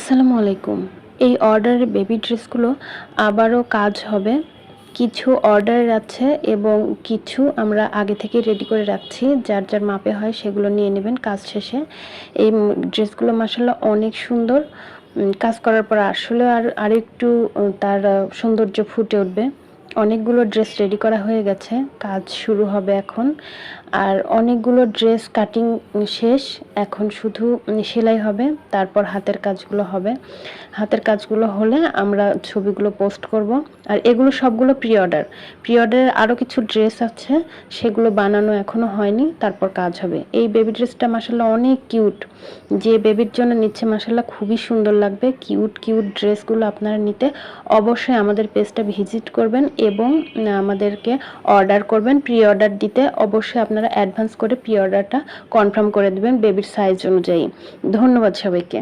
আসসালামু আলাইকুম। এই অর্ডারের বেবি ড্রেসগুলো আবারও কাজ হবে। কিছু অর্ডার আছে এবং কিছু আমরা আগে থেকেই রেডি করে রাখছি। যার, যার মাপে হয় সেগুলো নিয়ে নেবেন কাজ শেষে। এই ড্রেসগুলো মাশাআল্লাহ অনেক সুন্দর। কাজ করার পর আসলে আরেকটু তার সৌন্দর্য ফুটে উঠবে। অনেকগুলো ড্রেস রেডি করা হয়ে গেছে। কাজ শুরু হবে এখন। আর অনেকগুলো ড্রেস কাটিং শেষ। এখন শুধু সেলাই হবে, তারপর হাতের কাজগুলো হবে। হাতের কাজগুলো হলে আমরা ছবিগুলো পোস্ট করব। আর এগুলো সবগুলো প্রি অর্ডার। প্রি অর্ডারের আরও কিছু ড্রেস আছে, সেগুলো বানানো এখনও হয়নি, তারপর কাজ হবে। এই বেবি ড্রেসটা মাশাআল্লাহ অনেক কিউট। যে বেবির জন্য নিচ্ছে মাশাআল্লাহ খুবই সুন্দর লাগবে। কিউট কিউট ড্রেসগুলো আপনারা নিতে অবশ্যই আমাদের পেজটা ভিজিট করবেন এবং আমাদেরকে অর্ডার করবেন। প্রি অর্ডার দিতে অবশ্যই আপনারা অ্যাডভান্স করে প্রি অর্ডারটা কনফার্ম করে দেবেন বেবির সাইজ অনুযায়ী। ধন্যবাদ সবাইকে।